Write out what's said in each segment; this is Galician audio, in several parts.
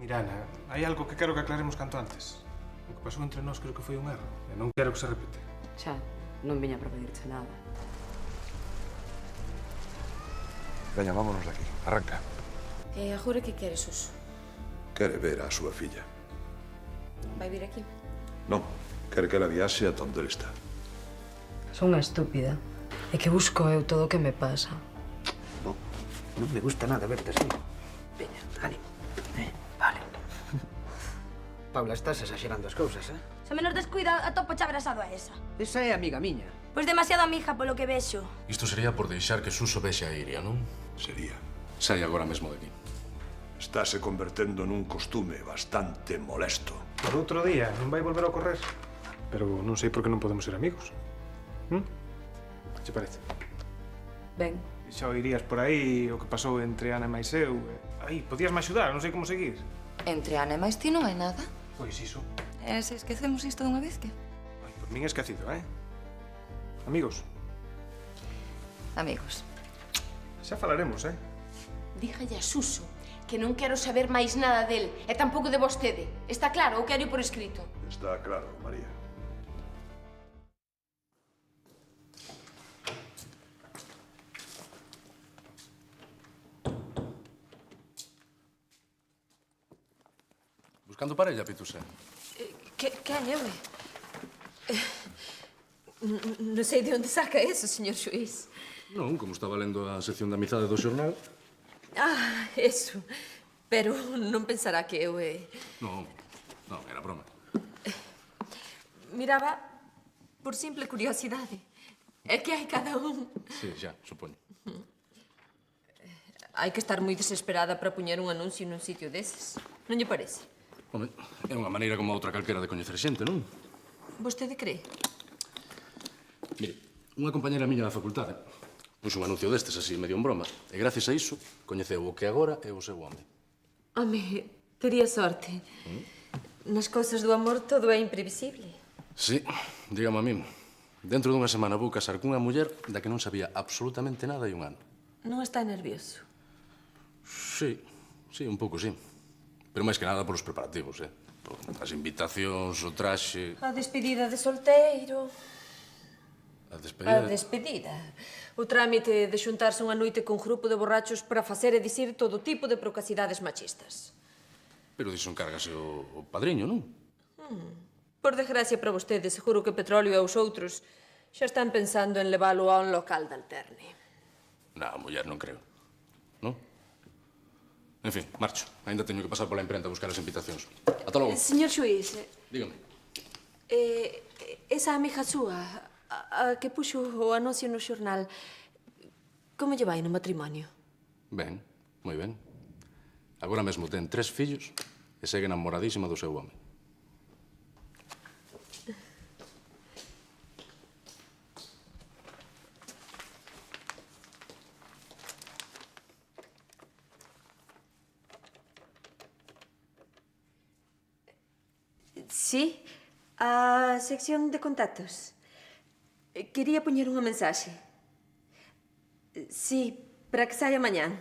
Mira, Ana, hai algo que quero que aclaremos canto antes. O que pasou entre nós creo que foi un erro. E non quero que se repite. Xa, non viña para pedirche nada. Veña, vámonos de aquí. Arranca. E agora que quere, Suso? Quere ver a súa filla. Vai vir aquí? Non, quere que ela viaxe ata onde ele está. Son unha estúpida. É que busco eu todo o que me pasa. Non me gusta nada verte así. Veña, ánimo. Vale. Paula, estás exagerando as cousas, eh? Se menos descuida, atopo xa abrazado a esa. Esa é amiga miña. Pois demasiado amiga polo que vexo. Isto sería por deixar que Suso vexe a Iria, non? Sería. Sai agora mesmo de aquí. Estáse convertendo nun costume bastante molesto. Por outro día non vai volver a ocorrer. Pero non sei por que non podemos ser amigos. Que che parece? Ben, Xa oirías por aí o que pasou entre Ana e máis eu. Aí, podías me axudar, non sei como seguir. Entre Ana e máis ti non hai nada. Pois iso. E se esquecemos isto dunha vez, que? Ai, por min esquecido, Amigos, Amigos. xa falaremos, Dígalle a Suso que non quero saber máis nada del e tampouco de vostede. Está claro ou quero ir por escrito? Está claro, María. Buscando parella, Pitusa. Quen eu? Non sei de onde saca eso, señor xuiz. Non, como estaba lendo a sección de amizade do xornal. Ah, eso. Pero non pensará que eu... Non, era broma. Miraba por simple curiosidade. É que hai cada un. Sí, xa, supoño. Hai que estar moi desesperada para poñer un anuncio nun sitio deses. Non lle parece? Home, é unha maneira como outra calquera de coñecer xente, non? Vostede cree? Mire, unha compañera miña da facultade puxo un anuncio destes así medio en broma e gracias a iso coñeceu o que agora é o seu home. Home, tería sorte. Nas cousas do amor todo é imprevisible. Sí, dígame a min. Dentro dunha semana vou casar cunha muller da que non sabía absolutamente nada hai un ano. Non está nervioso? Sí, un pouco sí. Pero máis que nada polos preparativos, As invitacións, o traxe... A despedida de solteiro. A despedida... A despedida. O trámite de xuntarse unha noite con grupo de borrachos para facer e dicir todo tipo de procacidades machistas. Pero diso encárgase o padriño, non? Por desgracia para vostedes, seguro que Petróleo e os outros xa están pensando en leválo a un local de alterne. Na, muller non creo. Non? En fin, marcho. Ainda teño que pasar pola imprenta a buscar as invitacións. Ata logo. Señor xuiz, Dígame. esa amiga súa, a que puxo o anuncio no xornal, como lle vai no matrimonio? Ben, moi ben. Agora mesmo ten 3 fillos e segue namoradísima do seu home. Sí, a sección de contactos. Quería poñer unha mensaxe. Sí, para que saia mañán.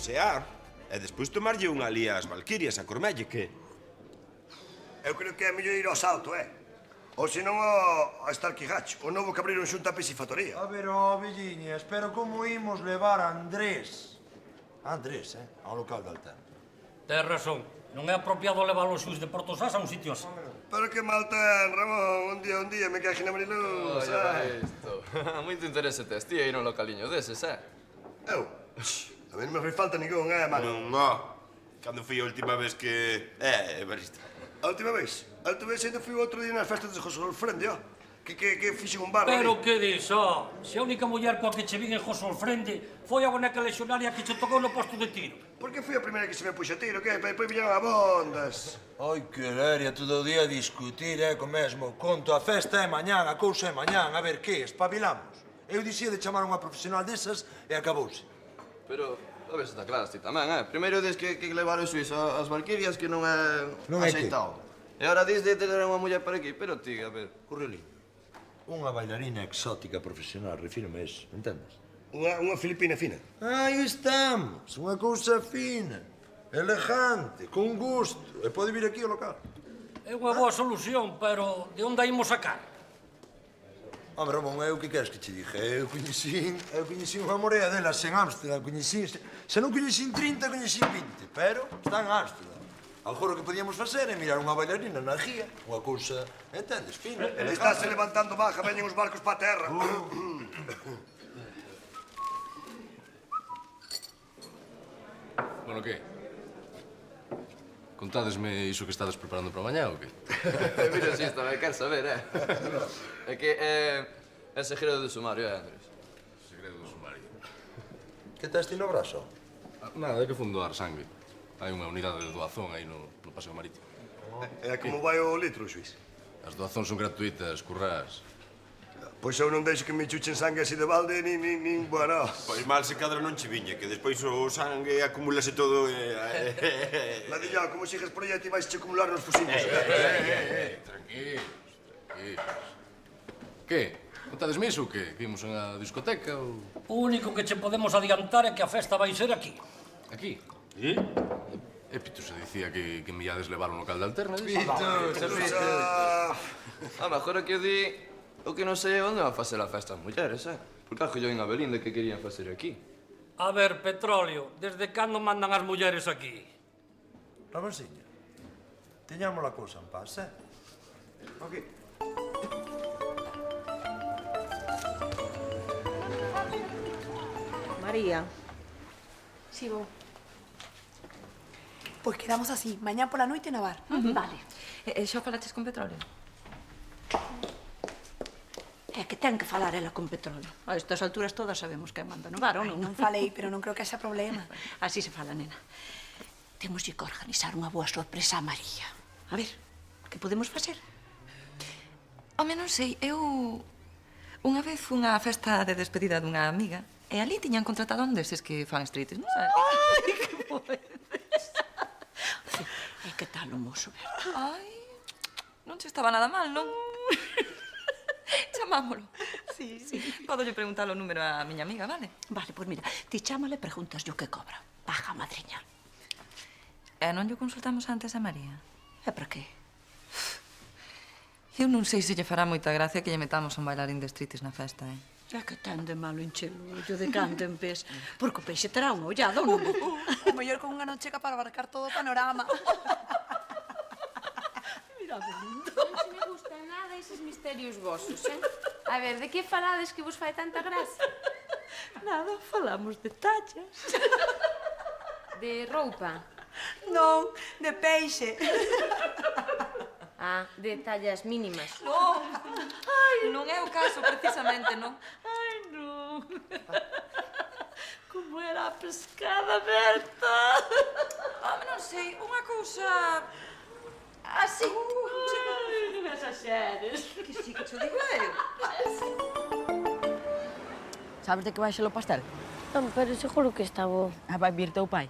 pasear e despois tomarlle unha alí ás Valquirias a Cormelle, que... Eu creo que é mellor ir ao Salto, ou senón ao Estalquigacho, o novo que abriron xunta a piscifactoría. A ver, velliñas, pero como imos levar a Andrés? A Andrés, ao local de Alterna. Tes razón. Non é apropiado levar os xuís de Porto Sás a un sitio así. Pero que mal ten, Ramón. Un día, me caxe na Mariluz, isto. Moito interese tes ti aí no localiño deses, Eu? A mí non me fai falta ningún, mano? Non. Cando fui a última vez que... Evaristo. A última vez? A última vez ainda fui outro día nas festas de José Olfrende, que fixen un bar. Pero que dis, Se a única muller coa que che vin en José Olfrende foi a boneca lexionaria que che tocou no posto de tiro. Porque fui a primeira que se me puxo a tiro, que? Depois viñeron a bondas. Ai, que leria, todo o día a discutir, co mesmo conto. A festa é mañán, a cousa é mañán. A ver, que, espabilamos? Eu dixía de chamar unha profesional desas e acabouse. Pero, a ver se está claro, ti tamén, Primeiro dis que levar os xuís ás Valquirias que non é axeitado. E agora dis de ter unha muller para aquí, pero ti, a ver... Correlín, unha bailarina exótica profesional, refírome a eso, entendes? Unha filipina fina. Aí estamos, unha cousa fina, elegante, con gusto, e pode vir aquí ao local. É unha boa solución, pero de onde a imos sacar? Home, Ramón, eu que queres que che diga? Eu coñecín unha morea delas en Ámsterdam, se non coñecín 30, coñecín 20, pero está en Ámsterdam. Agora o que podíamos facer é mirar unha bailarina na guía, unha cousa, entendes, fina. Estáse levantando baja, veñen os barcos pa terra. Bueno, que? Contádesme iso que estades preparando para mañá ou que? Mira, si, esta me quer saber, É que é segredo de sumario, Andrés? Segredo de sumario. Que tes ti no brazo? Nada, é que fun doar sangue. Hai unha unidade de doazón aí no paseo marítimo. E como vai o litro, xuiz? As doazóns son gratuitas, currás. Pois eu non deixo que me chuchen sangue así de balde, nin bueno. Pois mal se cadra non che viña, que despois o sangue acumulase todo e... Ladillao, como sigues por aí, ti vais che acumular nos fusiños. Tranquilos. Que? Contadesme iso ou que? Que imos a discoteca ou...? O único que che podemos adiantar é que a festa vai ser aquí. Aquí? Pito se dicía que me iades levar ao local de Alterna. A mejor que eu di... O que non sei é onde van facer a festa as mulleres, Porque algo yo en Abelín de que querían facer aquí. A ver, Petróleo, desde cando mandan as mulleres aquí? Ramonciña, teñamos a cousa en paz, Ok. María. Si, vou. Pois quedamos así, mañá pola noite na bar. Vale. Xa falaches con Petróleo? É que ten que falar ela con Petróleo. A estas alturas todas sabemos quen manda no bar, ou non? Non falei, pero non creo que haxa problema. Así se fala, nena. Temos que organizar unha boa sorpresa a María. A ver, que podemos facer? Home, non sei, eu... Unha vez fun á festa de despedida dunha amiga e ali tiñan contratado un deses que fan striptease, non sabes? Ai, que poedes! E que tal o mozo, verdad? Ai, non che estaba nada mal, non? Chamámolo. Sí. Podo lle preguntar o número á miña amiga, vale? Vale, pois mira, ti chámale e preguntas yo que cobra. Baja, madriña. E non lle consultamos antes a María? E para qué? Eu non sei se lle fará moita gracia que lle metamos un bailarín de striptease na festa, É que ten de malo enchelo ollo de canto en pés. Porque o peixe terá unha ollada, non? O mellor con unha non chega para abarcar todo o panorama. Mira, bonito. Non se me gustan nada eses misterios vosos, A ver, de que falades que vos fai tanta gracia? Nada, falamos de tallas. De roupa? Non, de peixe. Ah, de tallas mínimas. Non, non é o caso, precisamente, non. Ai, non. Como era a pescada, Berta. Home, non sei, unha cousa... Así. Ai, non exaxeres. Que sí, que cho digo eu. Sabes de que vai ser o pastel? Non, pero seguro que está bo. Vai vir teu pai.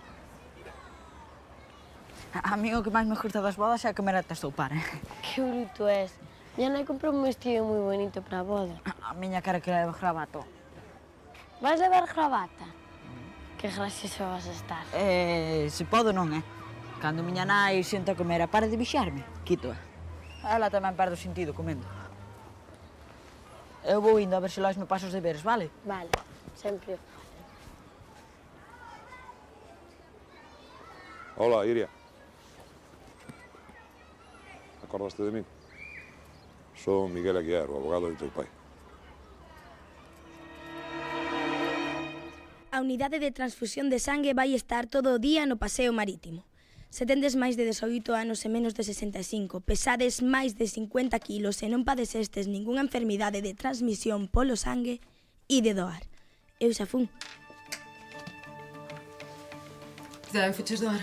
A mí o que máis me gusta das bodas é comer ata estoupar, Que bruto és. Miña nai comprou un vestido moi bonito para a boda. A miña cara que leva gravato. Vas levar gravata? Que gracioso vas a estar. Se podo non, Cando miña nai senta a comer a para de vixarme, quito. Ela tamén perde o sentido comendo. Eu vou indo a ver se Lois me pasa os deberes, vale? Vale, sempre. Hola, Iria. Acordaste de mí? Son Miguel Aguiar, o abogado do teu pai. A unidade de transfusión de sangue vai estar todo o día no paseo marítimo. Se tendes máis de 18 anos e menos de 65, pesades máis de 50 kilos e non padecestes ningunha enfermidade de transmisión polo sangue, ide doar. Eu xa fun. Tamén fuches doar?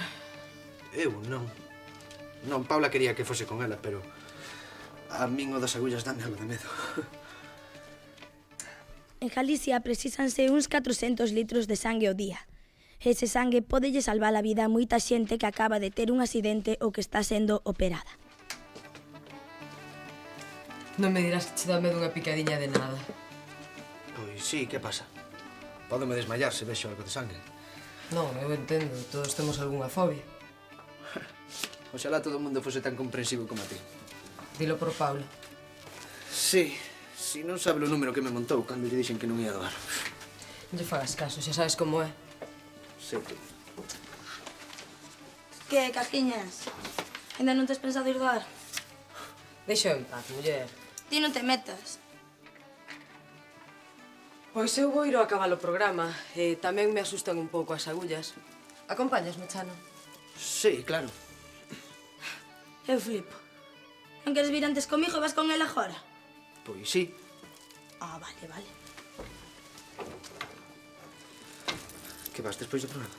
Eu non. Non, Paula quería que fose con ela, pero a min o das agullas dame algo de medo. En Galicia precisanse uns 400 litros de sangue ao día. Ese sangue pódelle salvar a vida a moita xente que acaba de ter un accidente ou que está sendo operada. Non me dirás que che dá medo unha picadiña de nada. Pois sí, que pasa? Pódome desmayar se vexo algo de sangue. Non, eu entendo, todos temos algunha fobia. Oxalá todo o mundo fose tan comprensivo como a ti. Dilo por Paula. Sí, si non sabe o número que me montou cando lle dixen que non ia doar. Non lle fagas caso, xa sabes como é. Sí. Que, Casquiñas? Ainda non tes pensado ir doar? Deixa en paz, muller. Ti non te metas. Pois eu vou ir ao acabar o programa e tamén me asustan un pouco as agullas. Acompáñasme, Chano? Sí, claro. Eu flipo. Non queres vir antes comigo e vas con ela agora? Pois sí. Ah, vale, vale. Que vas despois do programa?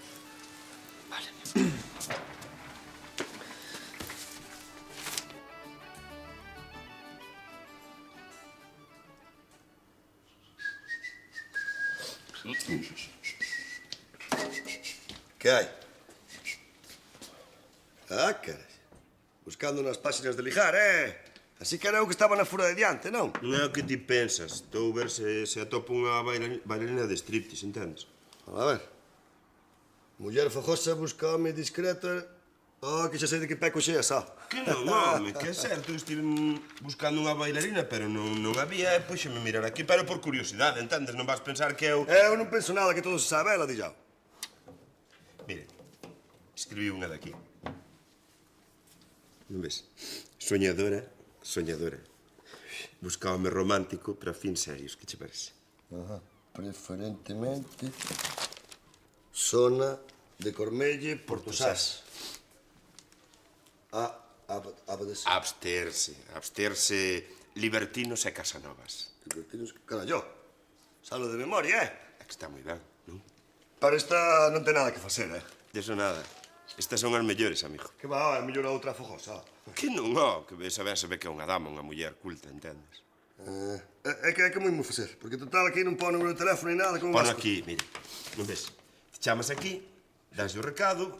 Vale. Que hai? Ah, caray. Buscando nas páxinas de ligar, Así que era eu que estaba na fura de diante, non? Non é o que ti pensas. Estou a ver se atopo unha bailarina de striptease, entendes? A ver. Muller fogosa busca home discreto. Oh, que xa sei de que peco xe esa. Que non, home, que é certo. Estive buscando unha bailarina, pero non había, e puxeme mirar aquí, pero por curiosidade, entendes? Non vas pensar que eu... Eu non penso nada, que todo se sabe, ela di já. Mire, escribí unha daqui. Non ves? Soñadora, soñadora. Busca home romántico para fins serios, que che parece? Ajá. Preferentemente... Zona de Cormelle, Portosás. Absterse libertinos e casanovas. Libertinos, carallo. Salo de memoria, É que está moi ben, non? Para esta non ten nada que facer, Deso nada. Estas son as mellores, amigo. Que va, é mellor a outra fogosa. Que non, que esa ben se ve que é unha dama, unha muller culta, entendes? É que moi mo facer, porque total aquí non pon número de teléfono ni nada. Pon aquí, mire, non ves? Te chamas aquí, das o recado,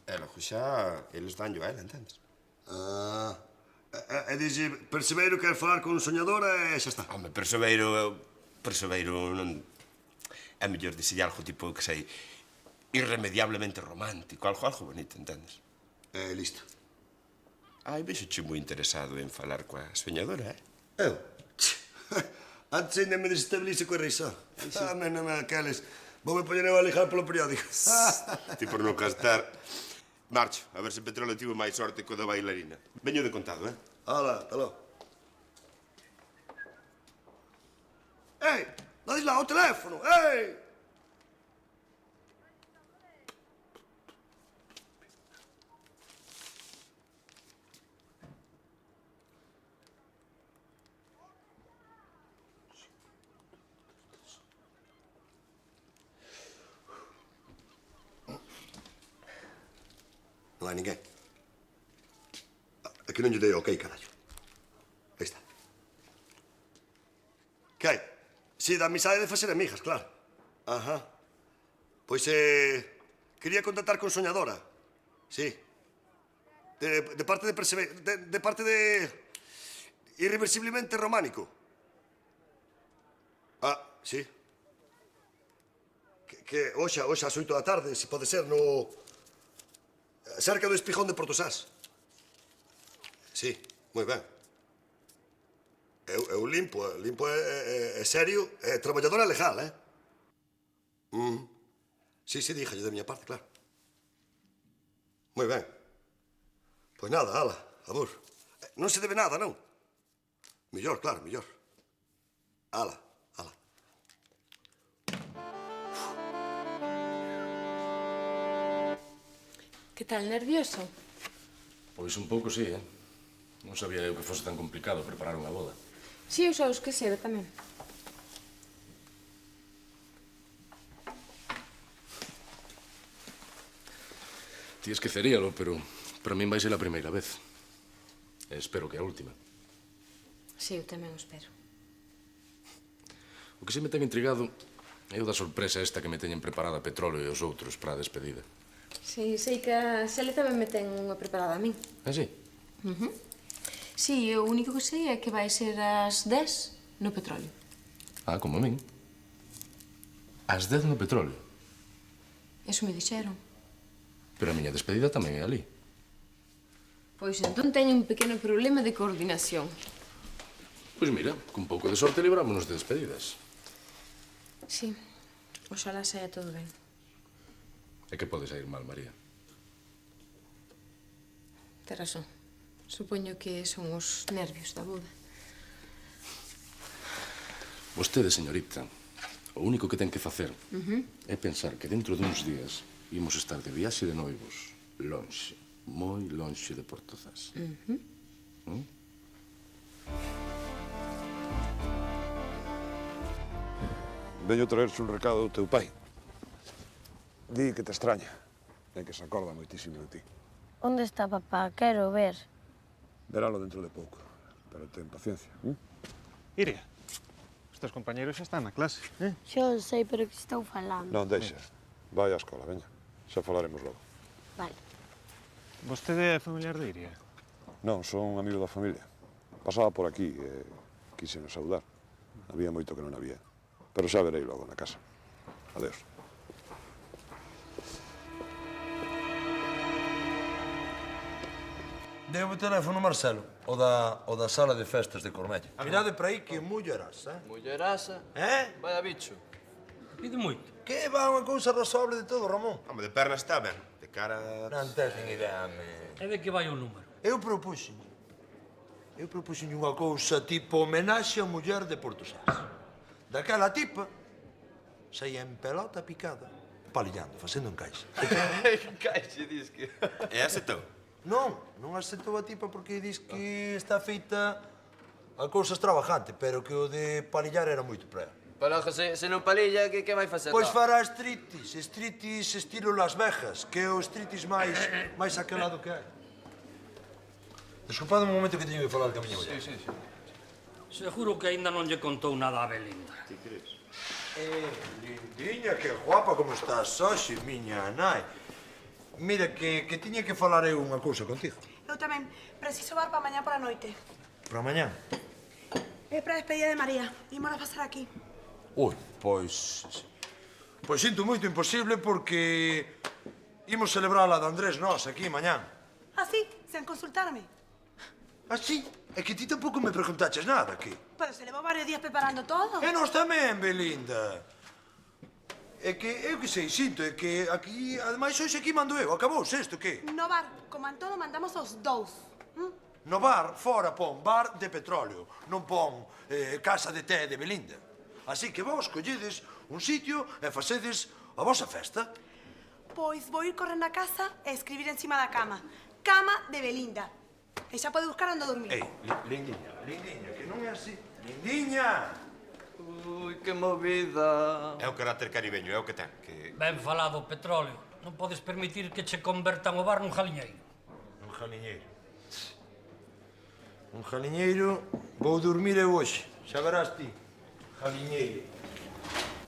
e logo xa eles danllo a ela, entendes? E dixe, Perseveiro quer falar con soñadora e xa está. Home, Perseveiro non... É mellor dixelle algo tipo, que sei, irremediablemente romántico, algo bonito, entendes? Listo. Ai, vexoche moi interesado en falar coa soñadora, Eu? Antes ainda me desestabilice coa risa. Non me aqueles... Voume poñer a lijar polo periódico. Ti por non castar. Marcho, a ver se Petróleo tivo máis sorte co da bailarina. Veño de contado, Hala, ata logo. Ei, dades lá o teléfono, ei! Non hai ninguén. É que non lle dei ok, carallo. Aí está. Que hai? Si, da amizade de facer amigas, claro. Ajá. Pois, quería contactar con Soñadora. Sí. De parte de Perseveiro. De parte de... Irreversiblemente románico. Ah, sí. que hoxe ás 8 da tarde, se pode ser, no... cerca do Espijón de Portosás. Sí, moi ben. Eu limpo é serio, é traballadora legal, Sí, díxalle da miña parte, claro. Moi ben. Pois nada, ala, amor. Non se debe nada, non? Mellor, claro, mellor. Ala. Que tal, nervioso? Pois un pouco, sí, Non sabía eu que fose tan complicado preparar unha boda. Si, eu xa os que sei, tamén. Ti esqueceríalo, pero para min vai ser a primeira vez. E espero que a última. Si, eu tamén o espero. O que se me ten intrigado é o da sorpresa esta que me teñen preparada Petróleo e os outros para a despedida. Si, sei que a Xele tamén me ten unha preparada a min. Ah, sí? Si, o único que sei é que vai ser ás 10 no Petróleo. Ah, como a min. Ás 10 no Petróleo. Eso me dixeron. Pero a miña despedida tamén é ali. Pois entón teño un pequeno problema de coordinación. Pois mira, con pouco de sorte librámonos de despedidas. Si, oxalá saia todo ben. É que pode sair mal, María. Tes razón. Supoño que son os nervios da boda. Vostede, señorita, o único que ten que facer é pensar que dentro duns días imos estar de viaxe de noivos, lonxe, moi lonxe de Portozás. Veño traerse un recado do teu pai. Di que te extraña e que se acorda moitísimo de ti. Onde está papá? Quero ver. Veralo dentro de pouco, pero ten paciencia. Iria, estes compañeros xa están na clase, Xa sei, pero que estou falando. Non, deixa. Vai á escola, veña. Xa falaremos logo. Vale. Vostede é familiar de Iria? Non, son amigo da familia. Pasaba por aquí e quixenos saudar. Había moito que non había. Pero xa verei logo na casa. Adeus. Deu o teléfono Marcelo, o da sala de festas de Cormella. Mirade para aí que mullerasa, Mullerasa? Vaya bicho. Pide moito. Que va unha cousa razoable de todo, Ramón. Home, de pernas está ben. De cara... Non tes nin idea, me... E de que vai o número? Eu propuxen unha cousa tipo homenaxe a muller de Portosás. Daquela tipa saía en pelota picada, palillando, facendo encaixe. Encaixe, dis que... E aceptou? Non aceptou a tipa porque dis que está feita a cousa extravagante, pero que o de palillar era moito para ela. Pero, se non palilla, que vai facer? Pois fará striptease estilo Las Vegas, que é o striptease máis aquelado que hai. Desculpade un momento que teño que falar ca miña muller. Sí. Seguro que aínda non lle contou nada a Belinda. Ti crees? Lindiña, que guapa como estás hoxe, miña nai. Mira, que tiña que falar eu unha cousa contigo. Eu tamén. Preciso bar para mañá pola noite. Para mañá? É para a despedida de María. Ímonos a pasar aquí. Ui, pois sinto moito imposible porque imos celebrala de Andrés nós aquí mañá. Así, sen consultarme. Así? É que ti tampouco me preguntaches nada, que? Pero se levou varios días preparando todo. E nós tamén, Belinda. É que eu que sei, sinto, é que aquí, ademais, hoxe aquí mando eu. Acabouse isto, que? No bar, como en todo, mandamos os dous. No bar, fora pon bar de petróleo, non pon casa de té de Belinda. Así que vos colledes un sitio e facedes a vosa festa. Pois vou ir correndo a casa e escribir encima da cama. Cama de Belinda. E xa pode buscar onde dormir. Ei, Lindiña, que non é así. Lindiña! Ui, que movida. É o carácter caribeño, é o que ten. Que... Ben falado, Petróleo. Non podes permitir que che convertan o bar nun jaliñeiro. Un jaliñeiro. Un jaliñeiro, vou dormir eu hoxe. Xa verás ti. Jaliñeiro.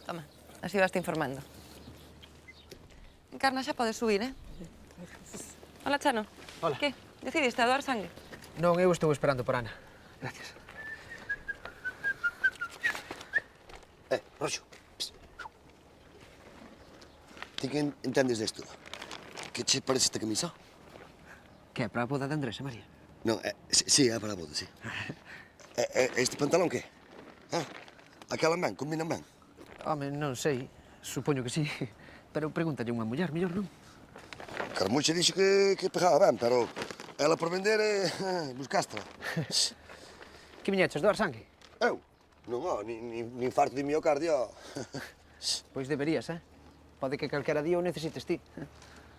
Toma, así vas te informando. Encarna, xa podes subir, Hola, Chano. Hola. Que? Decidiste a doar sangue? Non, eu estou esperando por Ana. Gracias. Roxo. ti que entendes desto? Que che parece esta camisa? Que é para a boda de Andrés, María? Non, sí, é para a boda, sí. Este pantalón que? Aquela man, combinan ben? Home, non sei. Supoño que sí. Pero pregúntalle unha muller, mellor non? Carmucha dixo que pegaba ben, pero ela por vender buscástra. Que viñeches doar sangue? Eu? Non, ni infarto de miocardio. Pois deberías, Pode que calquera día o necesites ti.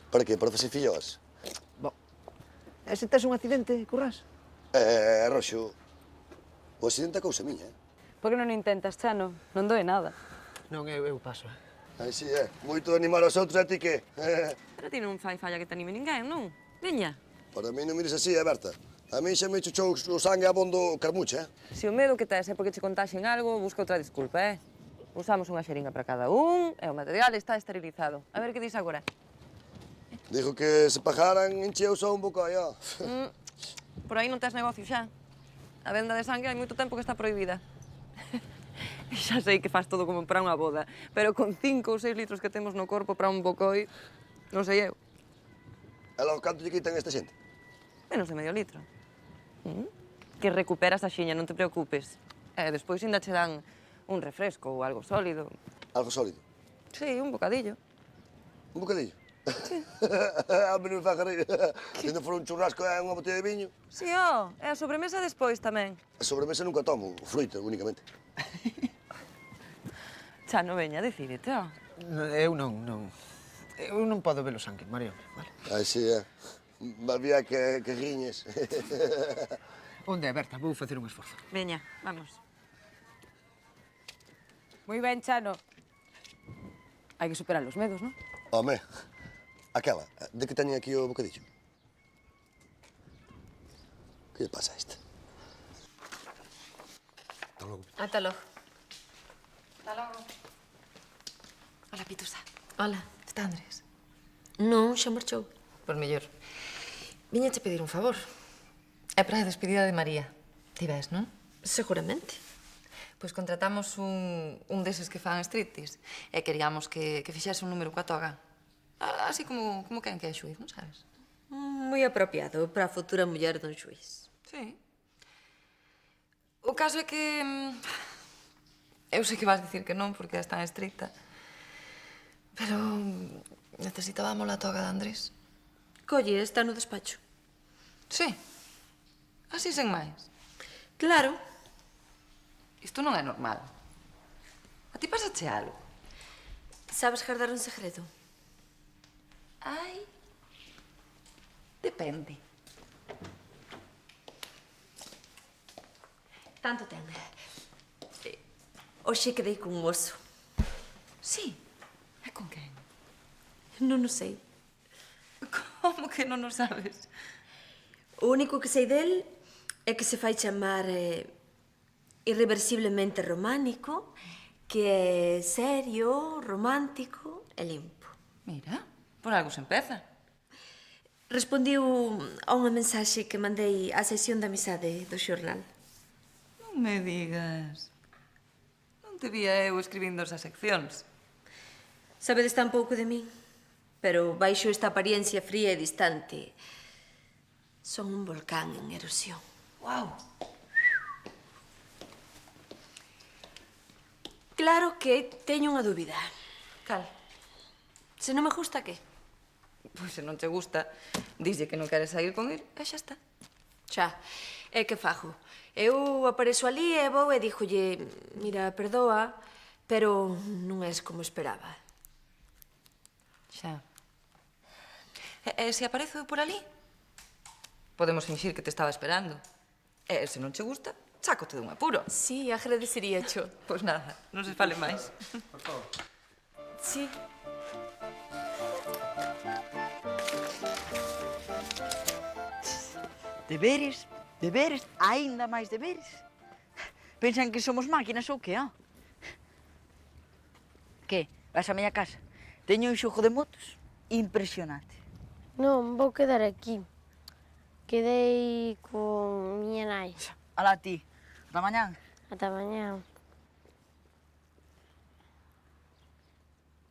Para que? Para facer filloas? E se tes un accidente, currás? Roxo, o accidente é cousa miña, Por que non intentas, Chano? Non doe nada. Non, eu paso, Aí sí, moito de animar aos outros, a ti que? Pero ti non fai falla que te anime ninguén, non? Veña. Para mí non mires así, Berta. A mí xa me chuchou o sangue abondo Carmucha, Se o medo que tes é porque che contaxen algo, busca outra disculpa, Usamos unha xeringa para cada un e o material está esterilizado. A ver que dis agora. Dijo que se pajaran encheu só un bocado. Por aí non tes negocio xa. A venda de sangue hai moito tempo que está prohibida. Xa sei que faz todo como para unha boda, pero con 5 ou 6 litros que temos no corpo para un bocoi, non sei eu. E logo canto lle quitan esta xente? Menos de medio litro. Que recuperas a xiña, non te preocupes. E despois ainda che dan un refresco ou algo sólido. Algo sólido? Sí, un bocadillo. Un bocadillo? Sí. A mí non me faz reír. Se non for un churrasco e unha botella de viño. Sí, e a sobremesa despois tamén. A sobremesa nunca tomo, fruita únicamente. Chano, veña, decídete, Eu non. Eu non podo ver o sangue, María, vale? Ai, sí, Valvía que riñes. Onde é, Berta? Vou facer un esforzo. Veña, vamos. Moi ben, Chano. Hai que superar os medos, non? Home, aquela, de que teñen aquí o bocadillo? Que lle pasa a esta? Ata logo. Ata logo. Hola, Pitusa. Hola. Está Andrés? Non, xa marchou. Por mellor. Viñache pedir un favor. É para a despedida de María. Ti ves, non? Seguramente. Pois contratamos un deses que fan striptease e queríamos que fixese un número coa toga. Así como quen que é xuiz, non sabes? Moi apropiado para a futura muller dun xuiz. Sí. O caso é que... Eu sei que vas dicir que non porque és tan estricta. Pero necesitábamos a toga de Andrés. Colle, está no despacho. Sí. Así sen máis. Claro. Isto non é normal. A ti pasache algo? Sabes guardar un segredo? Ai. Depende. Tanto ten. Hoxe quedei cun mozo. Sí? E con quen? Non o sei. Como que non o sabes? O único que sei del é que se fai chamar irreversiblemente románico, que é serio, romántico e limpo. Mira, por algo se empeza. Respondiu a unha mensaxe que mandei á sesión de amizade do xornal. Non me digas. Non te vía eu escribindo esas seccións. Sabedes tan pouco de min, pero baixo esta apariencia fría e distante, son un volcán en erosión. Guau! Claro que teño unha dúbida. Cal? Se non me gusta, que? Pois se non te gusta, dixlle que non queres sair con el e xa está. Xa, é que fago. Eu aparezo ali e vou e dígolle, mira, perdoa, pero non és como esperaba. Xa. E se aparezo eu por ali? Podemos fingir que te estaba esperando. E se non che gusta, chácote dun apuro. Sí, agradecería, cho. Pois nada, non se fale máis. Por favor. Sí. Deberes, aínda máis deberes. Pensan que somos máquinas ou que, Que? Vas a miña casa? Teño un xogo de motos impresionante. Non, vou quedar aquí. Quedei con miña nai. Alá ti. Ata mañán. Ata mañán.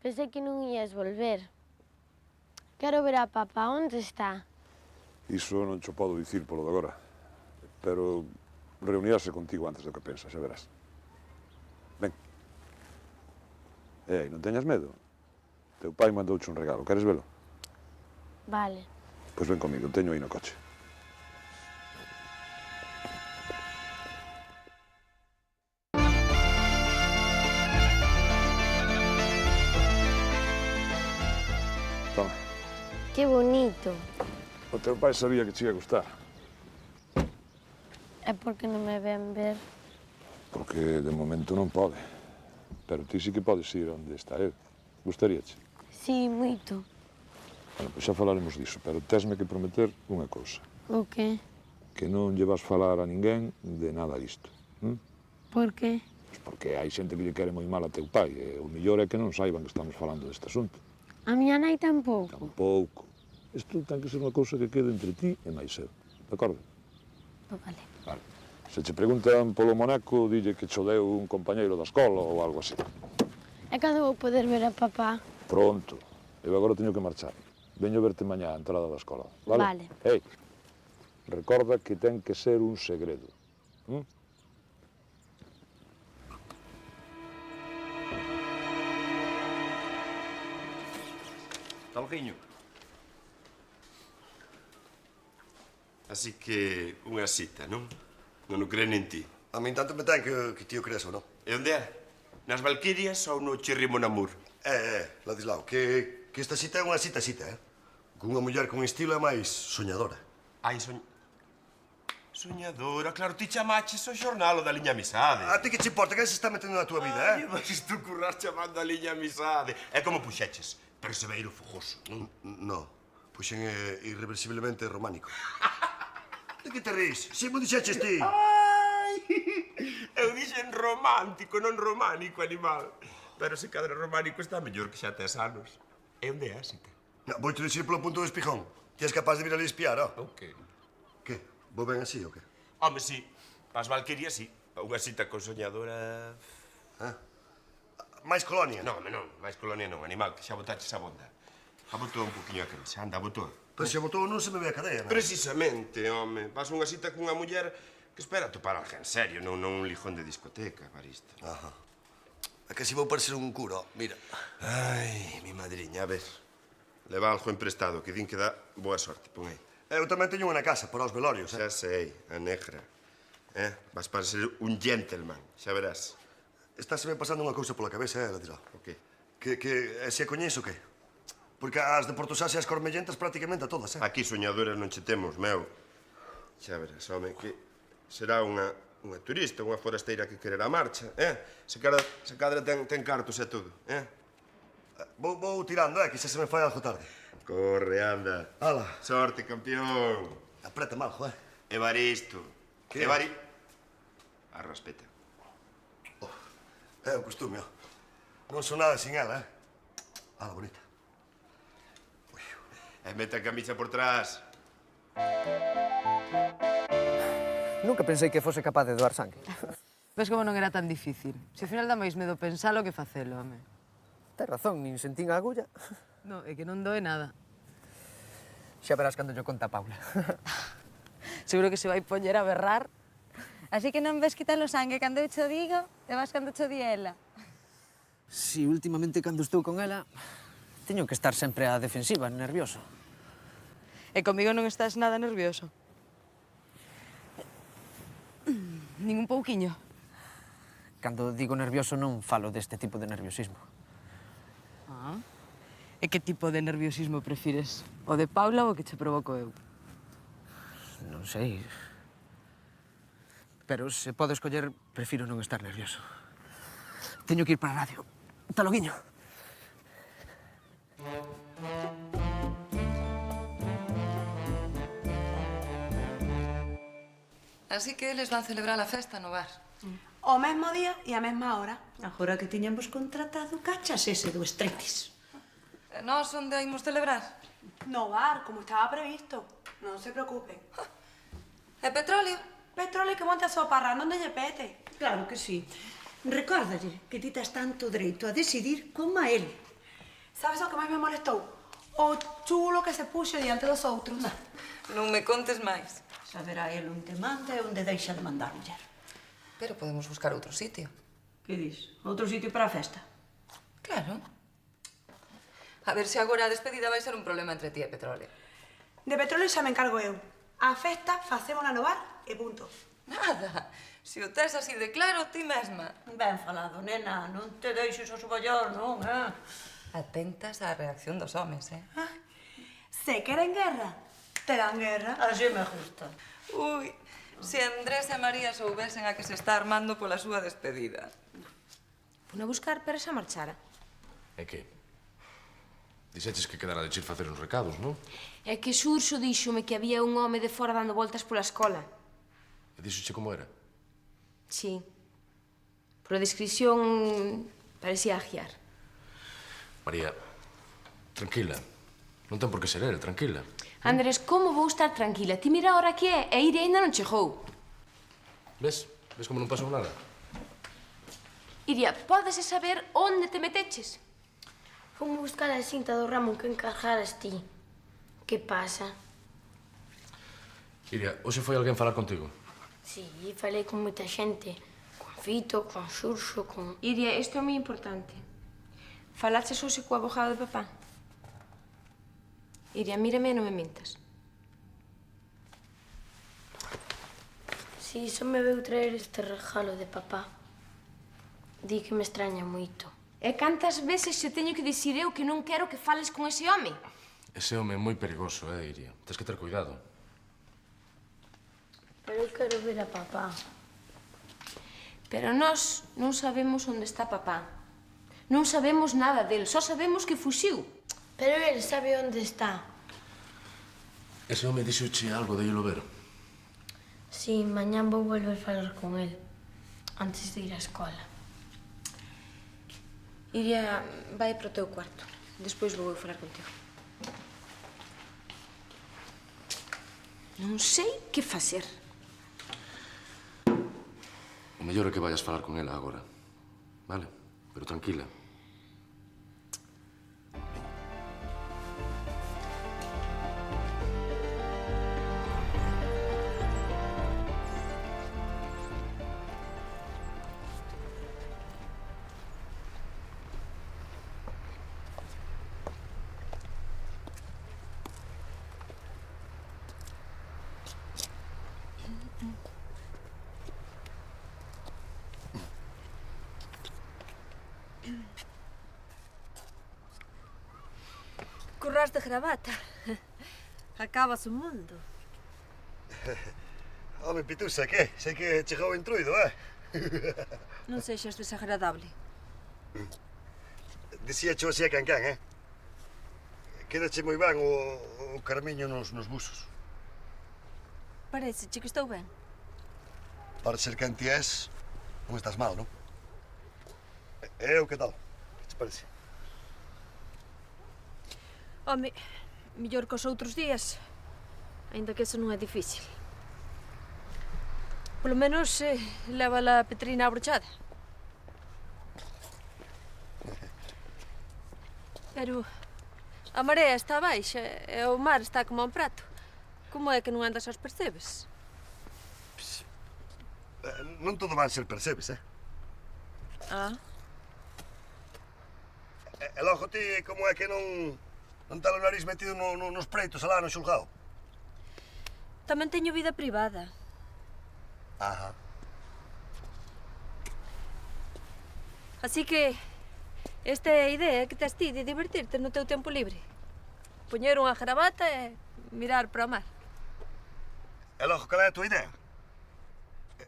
Pensei que non ías volver. Quero ver a papá, onde está? Iso non cho podo dicir polo de agora. Pero reunirase contigo antes do que pensas, xa verás. Ven. Non teñas medo. Teu pai mandouche un regalo, queres velo? Vale. Pois ven comigo, teño aí no coche. Toma. Que bonito. O teu pai sabía que che ia gustar. É porque non me ven ver. Porque de momento non pode. Pero ti sí que podes ir onde está ele. Gustaríache? Sí, moito. Bueno, pois xa falaremos diso, pero tesme que prometer unha cousa. O que? Que non lle vas falar a ninguén de nada disto. Por que? Pois porque hai xente que lle quere moi mal a teu pai, e o mellor é que non saiban que estamos falando deste asunto. A miña nai tampouco. Tampouco. Isto ten que ser unha cousa que quede entre ti e máis eu. De acordo? Vale. Vale. Se che preguntan polo moneco, dille que cho deu un compañeiro da escola ou algo así. E cando vou poder ver a papá? Pronto. Eu agora teño que marchar. Veño verte mañá á entrada da escola. Vale? Vale. Ei, recorda que ten que ser un segredo. Talguiño. Así que unha cita, non? Non o creen en ti. A min tanto me ten que ti o crees ou non? E onde é? Nas Valquirias ou no Chirrimo Namur? Ladislao, que esta cita é unha cita, Cunha muller con estilo é máis soñadora. Ai, soñadora, claro, ti chamaches o xornal o da liña Amizade. A ti que che importa? Que se está metendo na túa vida, Ai, mas tú curras chamando a liña Amizade. É como puxeches, perseveiro fogoso, non? No, puxen irreversiblemente románico. De que te ríes? Si mo dixeches ti. Ai, eu dixen romántico, non románico, animal. Pero se cadra románico está mellor que xa tes anos. E onde é a cita? Vou te dicir polo punto do espijón. Ti és capaz de vir ali espiar, ó. O que? Que? Vou ben así, o que? Home, sí. Pas Valquirias, sí. Unha cita con soñadora... Máis colonia? Non, home, non. Máis colonia non, animal, que xa botaches a bonda. Abotou un poquinho a camisa, anda, abotou. Pero se abotou non se me ve a cadea, non? Precisamente, home. Vas unha cita cunha muller que espera topar alguén serio, non un lijón de discoteca, Evaristo. Ajá. É que si vou parecer un curo, mira. Ai, mi madriña, a ver. Leva algo emprestado, que din que dá boa sorte, pon aí. Eu tamén teño unha casa para os velorios, Xa sei, a negra. Vas para ser un gentleman, xa verás. Estáseme pasando unha cousa pola cabeza, Ladislao. O que? Que se coñezo, que? Porque as de Portosás e as Cormellentas prácticamente a todas, Aquí soñadoras non che temos, meu. Xa verás, home, que será unha turista, unha forasteira que quererá a marcha, Se cadra ten cartos e todo, Vou tirando, que xa se me fai algo tarde. Corre, anda. Ala. Sorte, campeón. Apreta mal, joder. Evaristo. Que? A raspeta. É o costume, ó. Non son nada sin ela, Ala, bonita. E mete a camisa por trás. Nunca pensei que fose capaz de doar sangue. Ves como non era tan difícil. Se ao final dá máis medo pensalo que facelo, home. Tes razón, nin sentín a agulla. No, é que non doe nada. Xa verás cando yo conta a Paula. Seguro que se vai poñer a berrar. Así que non ves quitar o sangue cando eu cho digo e vas cando cho di ela. Si, últimamente cando estou con ela, teño que estar sempre á defensiva, nervioso. E comigo non estás nada nervioso? Nin un pouquiño? Cando digo nervioso non falo deste tipo de nerviosismo. E que tipo de nerviosismo prefires? O de Paula ou o que che provoco eu? Non sei. Pero se podo escoller, prefiro non estar nervioso. Teño que ir para a radio. Ata loguiño. Así que eles van celebrar a festa no bar. O mesmo día e a mesma hora. Agora que tiñamos contratado, cachas ese do Estretis. E nós onde imos celebrar? No bar, como estaba previsto. Non se preocupen. E petróleo? Petróleo que monte a súa parra, non lle pete. Claro que sí. Recórdalle que ti tes tanto dereito a decidir como a ele. Sabes o que máis me molestou? O chulo que se puxo diante dos outros. Non me contes máis. Saberá el onde manda e onde deixa de mandar, muller. Pero podemos buscar outro sitio. Que dis? Outro sitio para a festa? Claro. A ver se agora a despedida vai ser un problema entre ti e Petróleo. De petróleo xa me encargo eu. A festa facémola no bar e punto. Nada. Se o tes así de claro, ti mesma. Ben falado, nena. Non te deixes o subollor, non, Atentas á reacción dos homes, Se queren guerra, terán guerra. Así me gusta. Ui, se Andrés e María soubesen a que se está armando pola súa despedida. Pon a buscar para xa marchara. É que? Dixeches que quedara de ir facer uns recados, non? É que Xurxo díxome que había un home de fora dando voltas pola escola. E díxoche como era? Sí. Por a descripción parecía agiar. María, tranquila. Non ten por que ser ele, tranquila. Andrés, como vou estar tranquila? Ti mira a hora que é e Iria ainda non chegou. Ves? Ves como non pasou nada? Iria, pódese saber onde te meteches? Fomos buscar a cinta do ramo que encargaras ti. Que pasa? Iria, hoxe foi alguén falar contigo? Sí, falei con moita xente. Con Fito, con Xurxo, con... Iria, isto é moi importante. Falaches hoxe co abogado de papá? Iria, mírame e non me mintas. Si, só me veu traer este regalo de papá. Di que me extraña moito. E cantas veces xe teño que dicir eu que non quero que fales con ese home? Ese home é moi perigoso, Iria. Tens que ter cuidado. Pero eu quero ver a papá. Pero nós non sabemos onde está papá. Non sabemos nada del, só sabemos que fuxiu. Pero ele sabe onde está. Ese home dixoche algo de ilo ver? Si, mañán vou volver a falar con el. Antes de ir á escola. Iria, vai pro teu cuarto. Despois vou falar contigo. Non sei que facer. O mellor é que vayas falar con ela agora. Vale? Pero tranquila. Curras de gravata. Acabas o mundo. Home, Pitusa, que? Sei que chegou intruido, Non sexas desagradable. Dicía xo así a can, Quédache moi ben o caramiño nos busos. Parece que estou ben. Para ser quen ti és, non estás mal, non? E eu, que tal? Que te parece? Home, mellor que os outros días. Ainda que eso non é difícil. Polo menos leva a Petrina abrochada. Pero a marea está baixa e o mar está como un prato. Como é que non andas aos percebes? Non todo van ser percebes, Ah? E logo ti, como é que non tal o nariz metido nos preitos alá no xulgado? Tamén teño vida privada. Ajá. Así que esta é a idea que tes ti de divertirte no teu tempo libre. Poñer unha gravata e mirar para o mar. E logo, cal é a tua idea?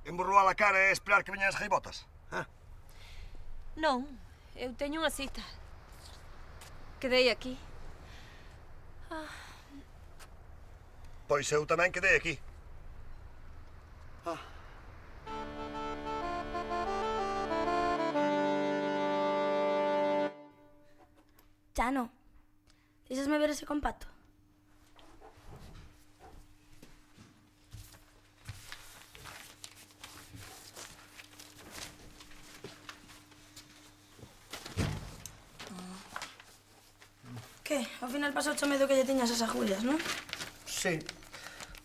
Emborroar a cara e esperar que veñan as gaivotas? Non, eu teño unha cita. Quedei aquí. Pois eu tamén quedei aquí. Chano, deixasme ver ese compacto? Que? Ao final pasou o medo que lle tiñas as agullas, non? Sí.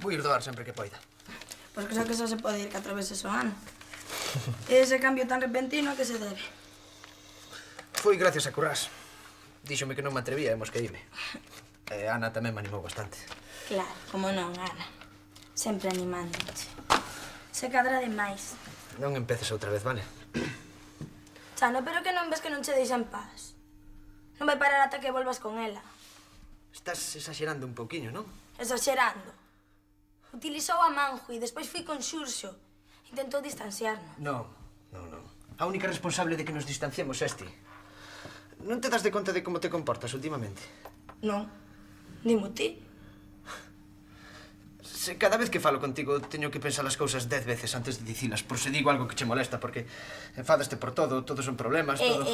Vou ir doar sempre que poida. Pois que só se pode ir 4 veces ao ano. Ese cambio tan repentino a que se debe? Foi gracias a Currás. Díxome que non me atrevía e mosqueíme. E Ana tamén me animou bastante. Claro, como non, Ana. Sempre animándote. Se cadra demais. Non empeces outra vez, vale? Chano, pero que non ves que non che deixa en paz? Non vai parar ata que volvas con ela. Estás exagerando un pouquiño, non? Exagerando. Utilizou a Manjo e despois fui con Xurxo. Intentou distanciarnos. Non. A única responsable de que nos distanciemos és ti. Non te das de conta de como te comportas últimamente? Non. Dimo ti. Se cada vez que falo contigo teño que pensar as cousas 10 veces antes de dicilas, por se digo algo que che molesta, porque enfadaste por todo, todos son problemas, todo...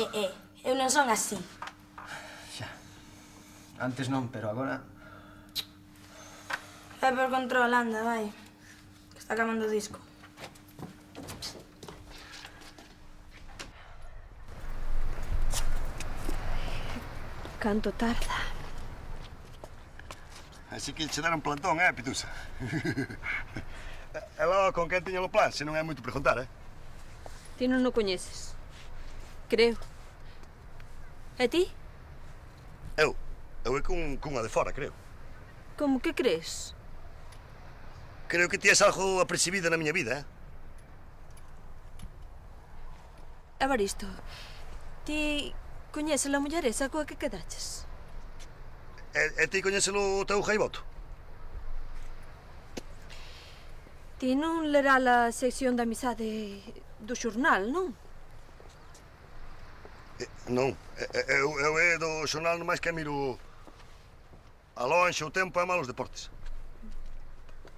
Eu non son así. Xa. Antes non, pero agora... Vai por control, anda, vai. Que está acabando o disco. Canto tarda. Así que che deron plantón, Pitusa? E logo con quen tiña o plan, se non é moito preguntar, Ti non o coñeces. Creo. E ti? Eu é cunha de fora, creo. Como que crees? Creo que ti és algo apercibida na miña vida, Evaristo, ti coñeces a muller esa coa que quedaches? E ti coñécelo o teu jaiboto? Ti non lerá a sección de amizade do xornal, non? Non. Eu é do xornal nomais que miro a lonxe, o tempo e malos deportes.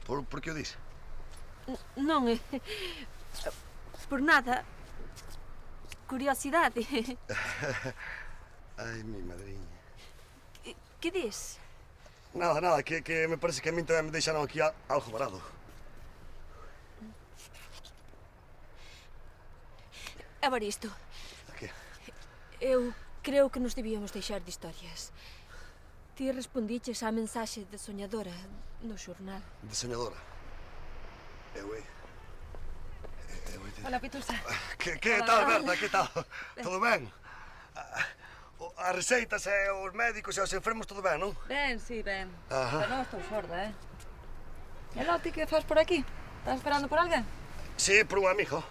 Por que o dis? Non, por nada. Curiosidade. Ai, mi madriña. Que dis? Nada, que me parece que a min tamén me deixaron aquí algo varado. Evaristo. Que? Eu creo que nos debíamos deixar de historias. Ti respondiches á mensaxe de soñadora no xornal. De soñadora? Eu é. Hola, Pitusa. Que tal, Berta? Que tal? Todo ben? As receitas e os médicos e os enfermos, todo ben, non? Ben, sí, ben. Ajá. Pero non estou sorda, E lo, ti que faz por aquí? Estás esperando por alguén? Sí, por un amigo.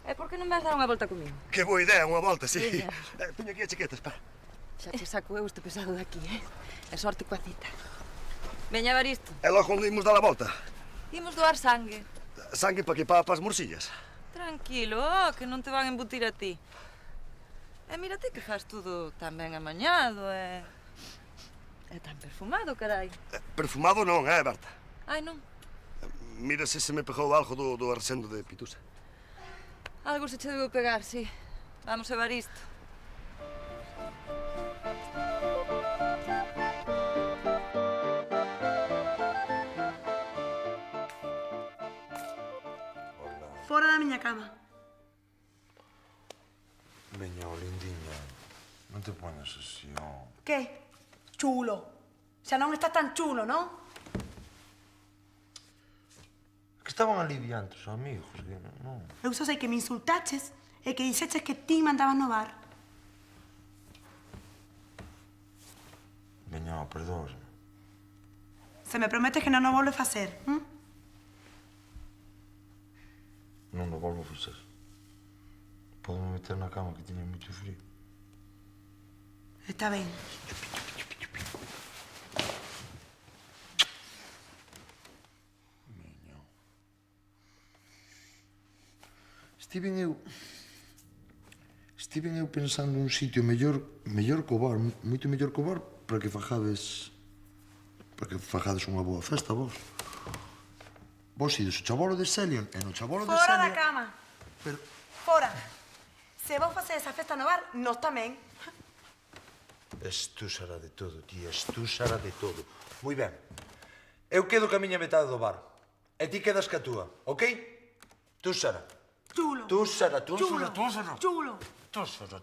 E por que non vas dar unha volta comigo? Que boa idea, unha volta, sí. Sí, Teño aquí a chiqueta, espera. Xa che saco eu este pesado de aquí, E sorte coa cita. Veña, Evaristo. E logo onde imos dar a volta? Imos doar sangue. Sangue para que? Para as morcillas? Tranquilo, que non te van a embutir a ti. E mírate que faz todo tan ben amañado, e tan perfumado, carai. Perfumado non, Berta? Ai, non? Mira se me pegou algo do arsendo de Pitusa. Algo se che debo pegar, sí. Vamos, Evaristo. Fora da miña cama. Veña, lindiña, non te poñas así, Que? Chulo. Xa non estás tan chulo, non? Que estaban ali diante os amigos, que non... Eu só sei que me insultaches e que dixeches que ti mandabas no bar. Veña, perdón. Se me prometes que non o volves a facer, Non o volvo a facer. Podeme meter na cama que tiña moito frío. Está ben. Estiven eu pensando un sitio mellor co bar, moito mellor co bar, para que fajades unha boa festa, vos. Vos ides o chabolo de Celia, e no chabolo de Celia... Fora da cama. Pero... Fora. Se vos facer esa festa no bar, nós tamén. Estúsara de todo, tía, estúsara de todo. Moi ben. Eu quedo ca miña metade do bar. E ti quedas ca túa, ok? Túsara. Chulo. Túsara. Chulo. Túsara.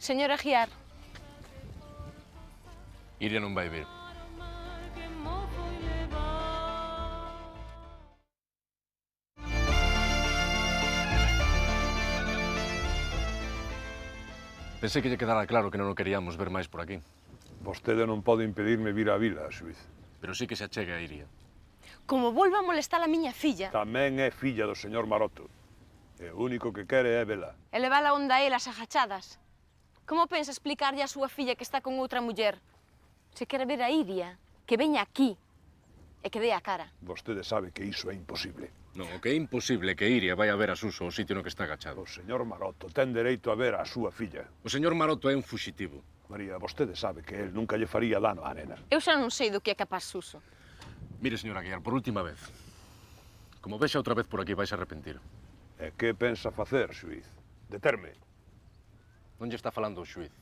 Señora Aguiar. Iria non vai vir. Pensei que lle quedara claro que non o queríamos ver máis por aquí. Vostede non pode impedirme vir á vila, xuiz. Pero sí que se achegue a Iria. Como volva a molestar a miña filla, Tamén é filla do señor Maroto. E o único que quere é vela. e levala onde a elas agachadas. Como pensa explicarlle a súa filla que está con outra muller? Se quere ver a Iria, que veña aquí e que dé a cara. Vostede sabe que iso é imposible. Non, o que é imposible que Iria vai a ver a Suso ao sitio no que está agachado. O señor Maroto ten dereito a ver a súa filla. O señor Maroto é un fuxitivo. María, vostede sabe que el nunca lle faría dano á nena. Eu xa non sei do que é capaz Suso. Mire, señora Aguiar, por última vez. Como vexa outra vez por aquí, vais a arrepentir. E que pensa facer, xuiz? Determe. Non lle está falando o xuiz.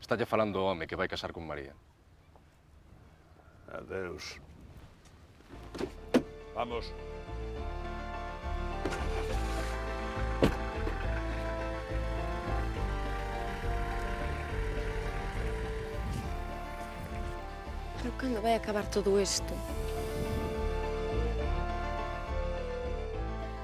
Estálle falando o home que vai casar con María. Adeus. Vamos. Pero cando vai acabar todo isto?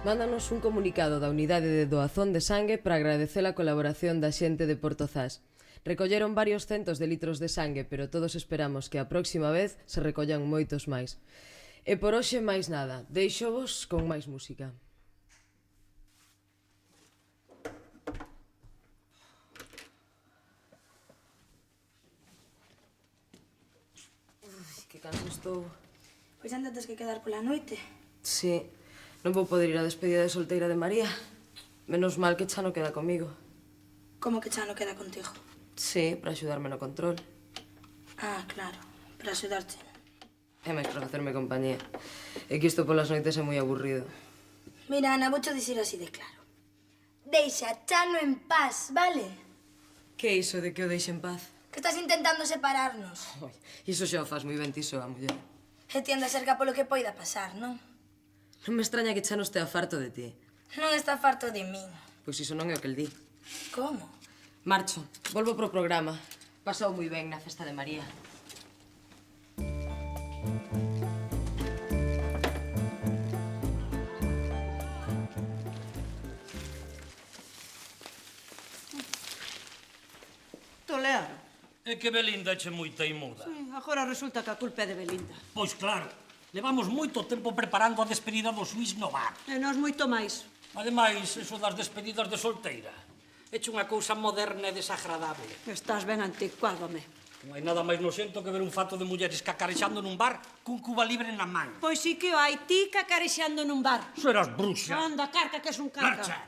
Mándanos un comunicado da Unidade de Doazón de Sangue para agradecer a colaboración da xente de Portozás. Recolleron varios centos de litros de sangue, pero todos esperamos que a próxima vez se recollan moitos máis. E por hoxe máis nada, deixovos con máis música. Que canso estou. Pois ainda tes que quedar pola noite. Sí, non vou poder ir á despedida de solteira de María. Menos mal que xa non queda comigo. Como que xa non queda contigo? Sí, para axudarme no control. Ah, claro, para axudarte. É máis para facerme compañía. É que isto polas noites é moi aburrido. Mira, Ana, voucho dicir así de claro. Deixa a Chano en paz, vale? Que é iso de que o deixe en paz? Que estás intentando separarnos. Iso xa o faz moi ben ti soa, muller. E ti andas cerca polo que poida pasar, non? Non me extraña que Chano estea farto de ti. Non está farto de min. Pois iso non é o que el di. Como? Marcho, volvo pro programa. Pasou moi ben na festa de María. Tolear. É que Belinda eche moi teimuda. Sí, agora resulta que a culpa é de Belinda. Pois claro, levamos moito tempo preparando a despedida do Suís no bar. E nós moito máis. Ademais, eso das despedidas de solteira. Eche unha cousa moderna e desagradable. Estás ben anticuado, me. Non hai nada máis noxento que ver un fato de mulleres cacarexando nun bar cun cuba libre na man. Pois sí que o hai, ti cacarexando nun bar. Serás bruxa. Anda, carca, que és un carca. Marcha.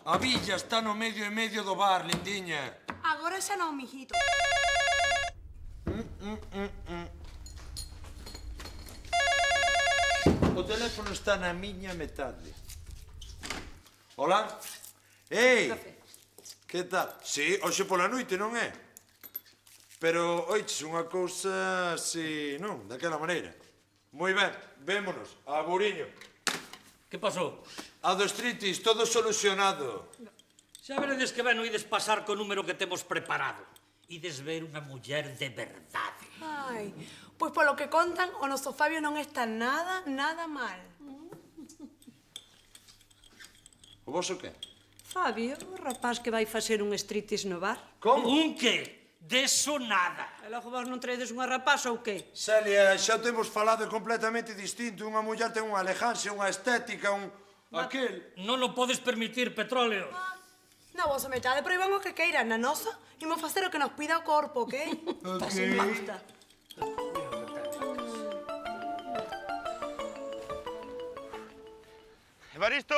A villa está no medio e medio do bar, lindiña. Agora xa non, mijito. O teléfono está na miña metade. Hola? Ei! Que tal? Sí, hoxe pola noite, non é? Pero, oiches, unha cousa así, non? Daquela maneira. Moi ben, vémonos. Aburiño. Que pasou? A do Streetis, todo solucionado. Xa veredes que ben o ides pasar co número que temos preparado. Ides ver unha muller de verdade. Ai, pois polo que contan, o noso Fabio non está nada, nada mal. O voso que? Fabio, o rapaz que vai facer un streetis no bar. Como? Un que? Deso nada. E logo vos non traedes unha rapaza ou que? Celia, xa temos falado completamente distinto. Unha muller ten unha elegancia, unha estética, aquel... Non o podes permitir, Petróleo. Na vosa metade proíban o que queiran, na nosa imos facer o que nos pida o corpo, ok? Así me gusta. Evaristo!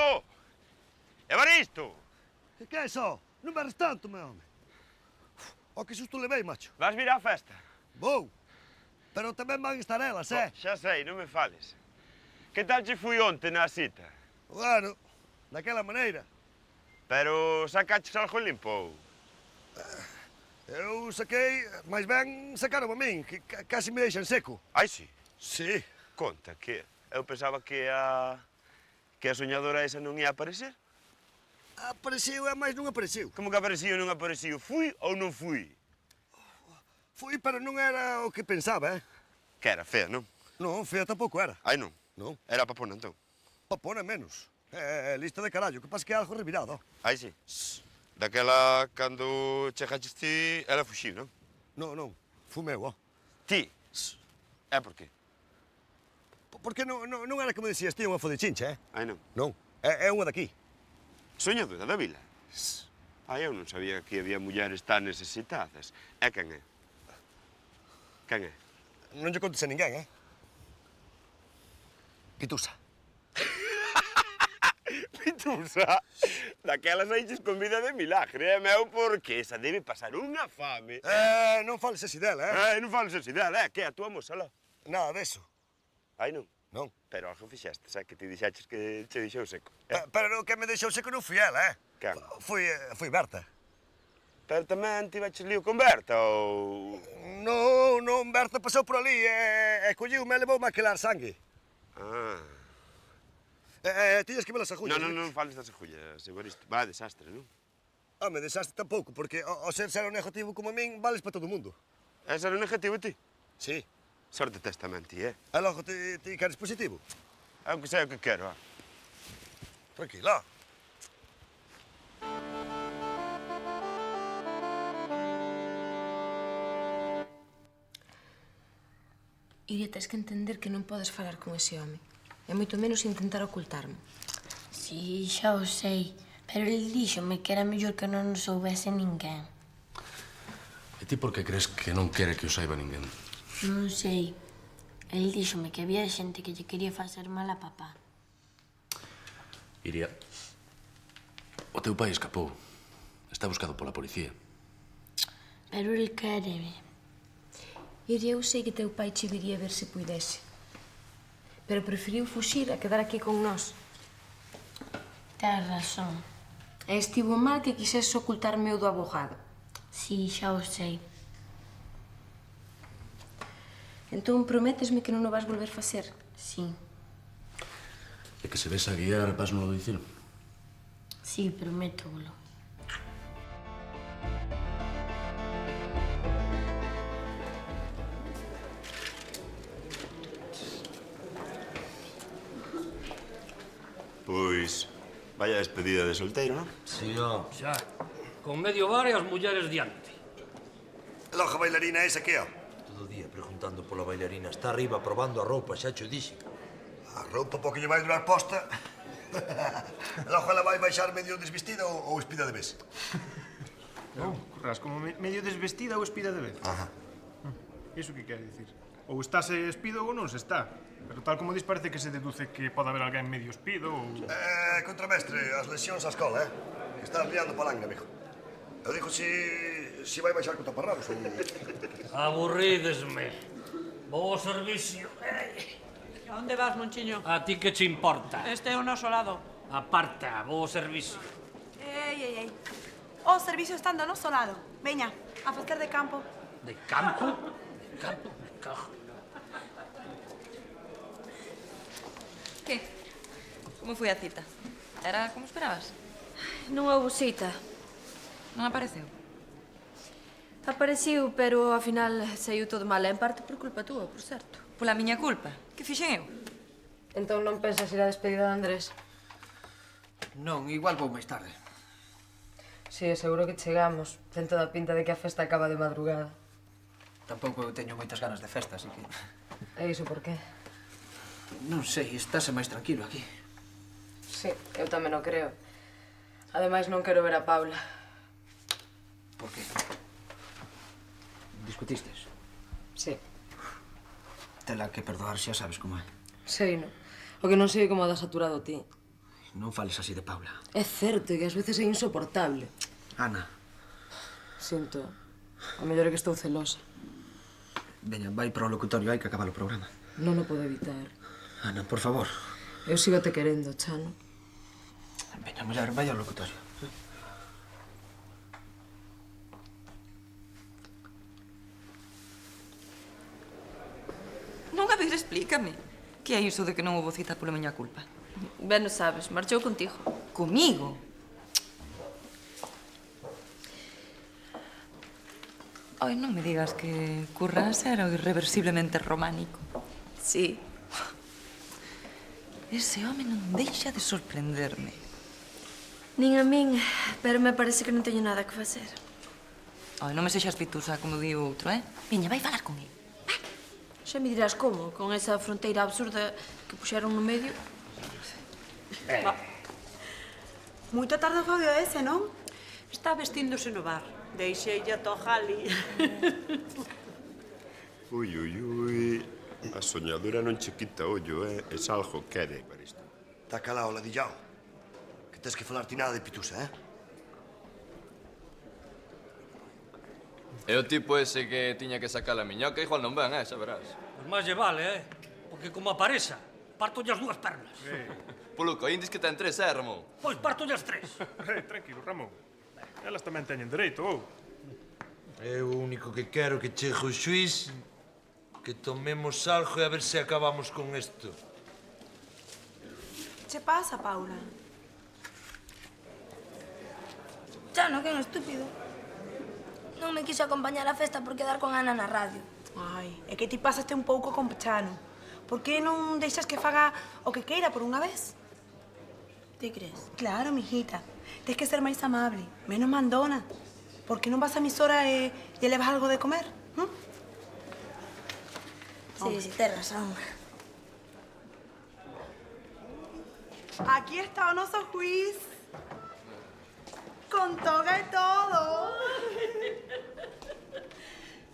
Evaristo! Que é iso? Non me res tanto, meu home. O que susto levei, macho. Vas vir á festa? Vou. Pero tamén van estar elas, Xa sei, non me fales. Que tal che fui onte na cita? Bueno, daquela maneira. Pero sacaches algo limpo? Eu saquei, máis ben sacaron a min, que casi me deixan seco. Ai, sí? Sí. Conta, que? Eu pensaba que a soñadora esa non ia aparecer. Apareceu e máis non apareceu. Como que apareceu e non apareceu? Fui ou non fui? Fui, pero non era o que pensaba, Que era fea, non? Non, fea tampouco era. Ai, non? Non. Era papona, entón? Papona menos. Lista de carallo, que pasa que é algo revirado. Ai, sí. Daquela, cando chegaches ti, ela fuxiu, non? Non, fumeu, ó. Ti? É por qué? Porque non era como dicías ti unha fodichincha, Ai, non? Non, é unha daqui. Soñadora da vila? Ai, eu non sabía que había mulleres tan necesitadas. E quen é? Quen é? Non lle contes a ninguén, Pitusa. Pitusa? Daquelas saíches con vida de milagre, meu, porque esa debe pasar unha fame. Non fales así dela, Non fales así dela, que a túa mosala? Nada deso. Ai, non? Non. Pero algo fixestes, que ti dixaches que che deixou seco. Pero o que me deixou seco non fui ela, Quen? Foi Berta. Pero tamén tiveches lío con Berta, ou...? Non, Berta pasou por ali e colliu-me e levou-me a quelar sangue. Tiñas que ver as agullas. Non fales das agullas, Evaristo. Va, desastre, non? Home, desastre tampouco, porque ao ser cero negativo como a min, vales para todo o mundo. É cero negativo ti? Sí. Sorte tes tamén ti, E logo ti queres positivo? Aunque sei o que quero, Tranquila. Iria, tes que entender que non podes falar con ese home. E moito menos intentar ocultarme. Si, xa o sei. Pero el díxome que era mellor que non nos soubese ninguén. E ti por que crees que non quere que o saiba ninguén? Non sei. El díxome que había xente que lle quería facer mal a papá. Iria, o teu pai escapou. Está buscado pola policía. Pero el quéreme. Iria, eu sei que teu pai che viría ver se puidese. Pero preferiu fuxir a quedar aquí con nós. Tens razón. E estivo mal que quixese ocultarme o do abogado. Si, xa o sei. Entón, prométesme que non o vas volver facer? Si. E que se ves a guiar, vas non lo dicir? Si, prométolo. Pois, vaya despedida de solteiro, non? Si, ó. Xa, con medio bar e as mulleres diante. E logo a bailarina esa que é? Todo o día preguntando pola bailarina. Está arriba probando a roupa, xa cho dixen. A roupa pouco lle vai durar posta. E logo ela vai baixar medio desvestida ou espida de vez. Non, curras como medio desvestida ou espida de vez. Ajá. Iso que quere dicir? Ou estáse espido ou non se está. Pero tal como dis parece que se deduce que pode haber alguén medio espido ou... Contramestre, as lesións á escola, Que estás liando palanga, amigo. Eu digo si vai baixar con taparrabos ou... Aburrídesme. Bo servicio. A onde vas, Monchiño? A ti que che importa? Este é o noso lado. Aparta, bo servicio. Ei. O servicio está do noso lado. Veña, a facer de campo. De campo? De campo? Me cago. Que? Como foi a cita? Era como esperabas? Non houve cita. Non apareceu? Apareciu, pero ao final saiu todo mal. En parte por culpa túa, por certo. Pola miña culpa? Que fixen eu? Entón non pensas ir á despedida de Andrés? Non, igual vou máis tarde. Si, seguro que chegamos. Ten toda a pinta de que a festa acaba de madrugada. Tampouco eu teño moitas ganas de festa, así que... E iso por qué? Non sei, estáse máis tranquilo aquí. Sí, eu tamén o creo. Ademais, non quero ver a Paula. Por qué? Discutistes? Sí. Tela que perdoar, xa sabes como é. Sei, non? O que non sei é como das saturado ti. Non fales así de Paula. É certo que ás veces é insoportable. Ana. Sinto. A mellor é que estou celosa. Veña, vai para o locutorio, hai que acabar o programa. Non o podo evitar. Ana, por favor. Eu sigo te querendo, Chano. Veña, muller, vai ao locutorio. Non, a ver, explícame. Que é iso de que non houve cita pola miña culpa? Ben o sabes, marchou contigo. Comigo? Ai, non me digas que Currás era o irreversiblemente románico. Sí. Ese home non deixa de sorprenderme. Nin a min, pero me parece que non teño nada que facer. Ai, non me sexas pitusa, como di o outro, Veña, vai falar con ele. Xa me dirás como, con esa fronteira absurda que puxeron no medio. Moito tarde foi ese, non? Está vestíndose no bar. Deixei a toja ali. Ui, ui, ui. A soñadora non che quita ollo, Es algo quere, Evaristo. Está calado, ladillao. Que tes que falar ti nada de pitusa, É o tipo ese que tiña que sacar a miñoca, igual non ven, xa verás. Pois máis lle vale, Porque como apareça, partolle as dúas pernas. Polo que indis que ten 3, Ramón? Pois partolle as 3. Tranquilo, Ramón. Elas tamén teñen dereito, ou? Eu o único que quero que chegue o xuiz, que tomemos algo e a ver se acabamos con isto. Che pasa, Paula? Xa non, que é un estúpido. Non me quiso acompañar á festa por quedar con Ana na radio. Ai, é que ti pasaste un pouco con Pechano. Por que non deixas que faga o que queira por unha vez? Ti crees? Claro, mijita. Tens que ser máis amable, menos mandona. Por que non vas a emisora e levas algo de comer? Sí, tes razón. Aquí está o noso juiz. Con toga e todo.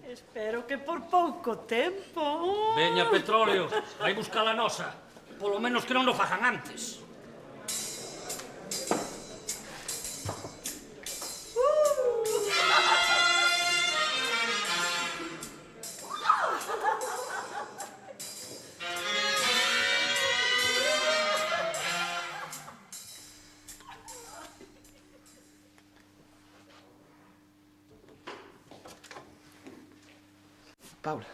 Espero que por pouco tempo. Veña, Petróleo, vai buscar a nosa. Polo menos que non lo fajan antes. Paula.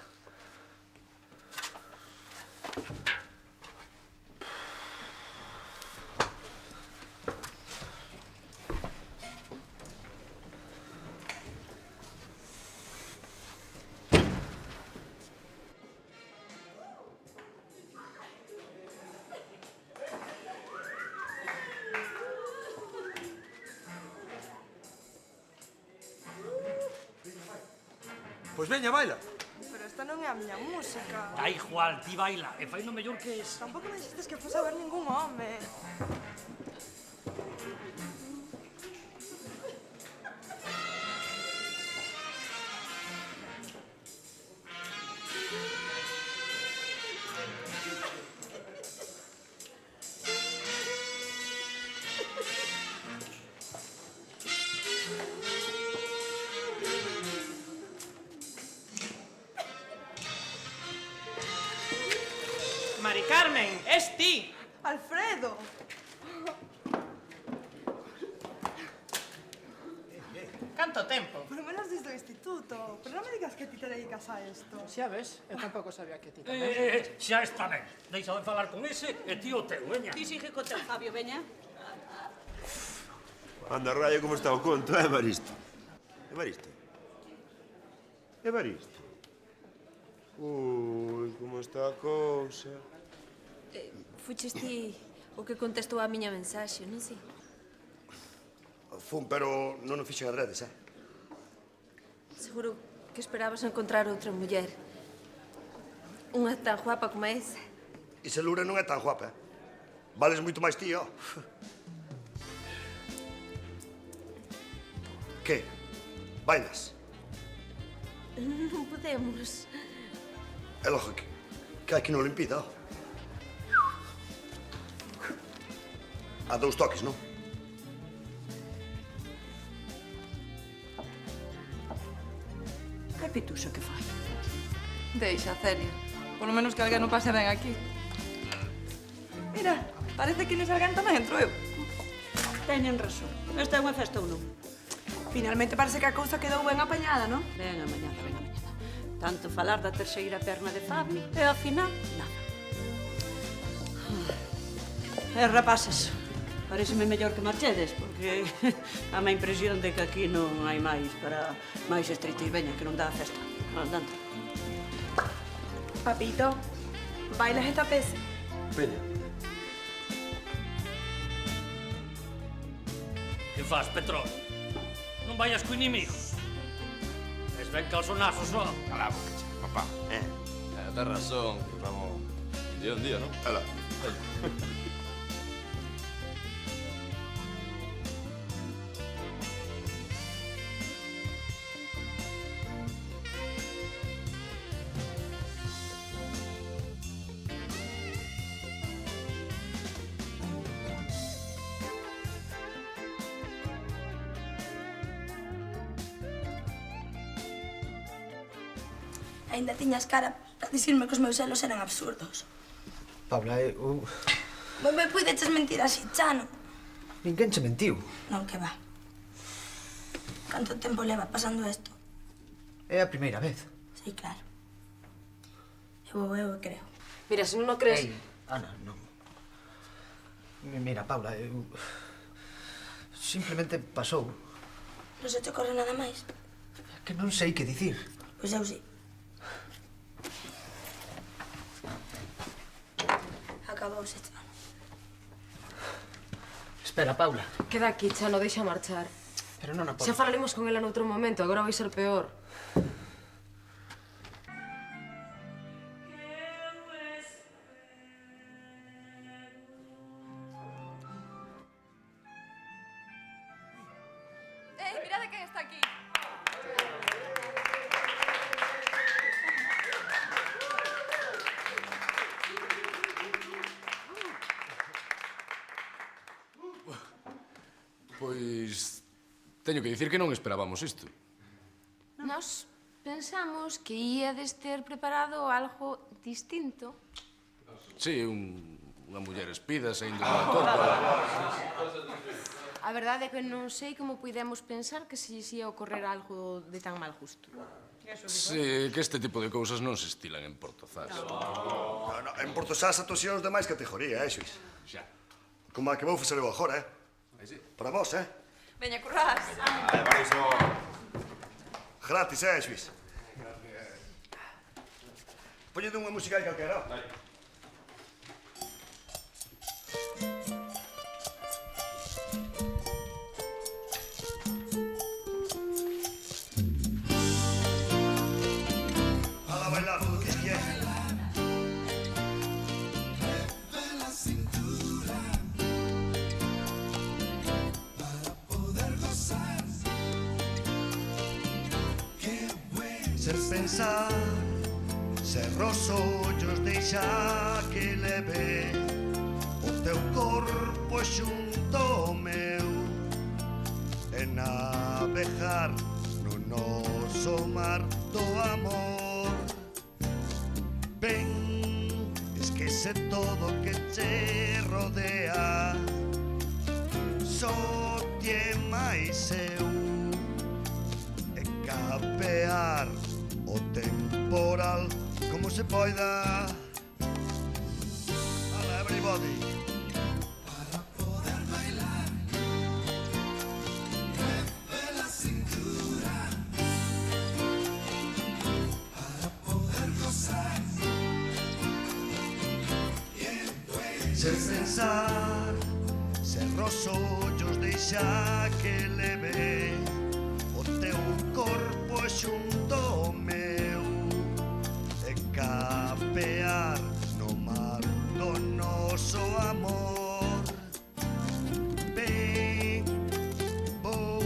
Pois veña, baila. Pero esta non é a miña música. Da igual, ti baila, e fai no mellor que es. Tampouco me dixestes que fose a ver ningún home. Mari Carmen, es ti. Alfredo. Canto tempo? Por lo menos desde o instituto. Pero non me digas que ti te dedicas a esto. Xa ves, eu tampouco sabía que ti Xa está ben. Deixa de falar con ese e ti o teu, veña. Ti sigue co teu, Fabio, veña. Anda, rayo, como está o conto, Evaristo? Evaristo? Evaristo? Ui, como está a cousa? Fuches ti o que contestou a miña mensaxe, non sei? Fun, pero non o fixen adredes, Seguro que esperabas encontrar outra muller. Unha tan guapa como esa. E se Lura non é tan guapa, Vales moito máis ti, Que? Bailas? Non podemos. É logo que hai que non lo impida, A 2 toques, non? Que pituso que fai. Deixa, Celia. Por lo menos que alguén non pase ben aquí. Mira, parece que nese alguén tamén entro eu. Teñen razón. Esta é unha festa ou non? Finalmente parece que a cousa quedou ben apañada, non? Ben amañada, ben amañada. Tanto falar da terceira perna de Fabio e ao final, nada. Rapaces, pareceme mellor que marchedes, porque dame a impresión de que aquí non hai máis para máis estritis. Veña, que non dá a festa. Andante. Papito, bailas esta pez. Veña. Que faz, Petro? Non vayas co inimigo. Es ben calzonazo só. Cala a boca, che, papá. Tens razón, que vamos día un día, non? Hala. Ainda tiñas cara para dicirme que os meus celos eran absurdos. Paula, eu... Me puideches mentir así, Chano. Ninguén che mentiu. Non, que va. Canto tempo leva pasando isto? É a primeira vez. Sí, claro. Eu creo. Mira, se non o crees... Ei, Ana, non. Mira, Paula, eu... Simplemente pasou. Non se te ocorre nada máis? Que non sei que dicir. Pois eu sí. Acabouse, Chano. Espera, Paula. Queda aquí, Chano, deixa marchar. Pero non a podo. Xa falaremos con ela noutro momento, agora vai ser peor. Mirad quen está aquí. Pois... teño que dicir que non esperábamos isto. Nós pensamos que íades ter preparado algo distinto. Sí, unha muller espida saindo da corpa. A verdade é que non sei como puidemos pensar que se lles ia ocorrer algo de tan mal gusto. Sí, que este tipo de cousas non se estilan en Portozás. En Portozás actuacións de máis categoría, Xuís? Xa. Como a que vou facer eu agora, Para vos, Veña, currás. Gratis, Xuís? Poñede unha musical calquera. Ala bailar todo o que quieres. Ser pensar, cerros ollos deixa que leve o teu corpo xunto ao meu e navegar no noso mar do amor. Ven, esquece todo que te rodea, só ti máis eu e capear o temporal como se poida. Hola, everybody. Para poder bailar, mueve la cintura. Para poder gozar, ser pensar, cerros ollos deixa que leve o teu corpo xunto ao meu e capear no mar do noso amor. Ven, vou.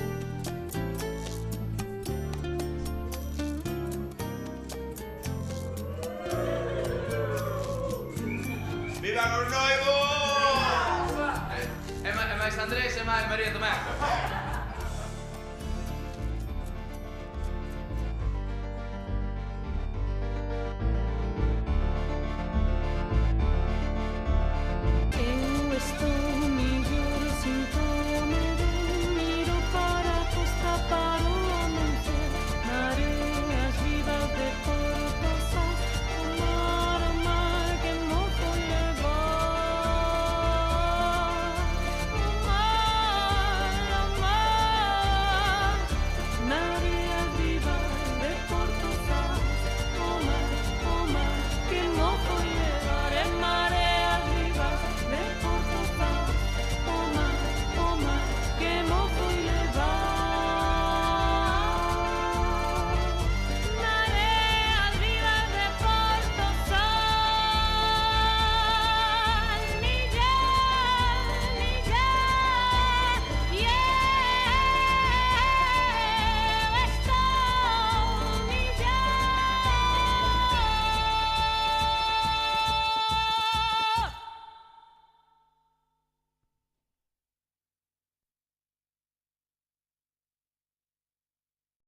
Viva os noivos! É máis Andrés e máis María Tomé.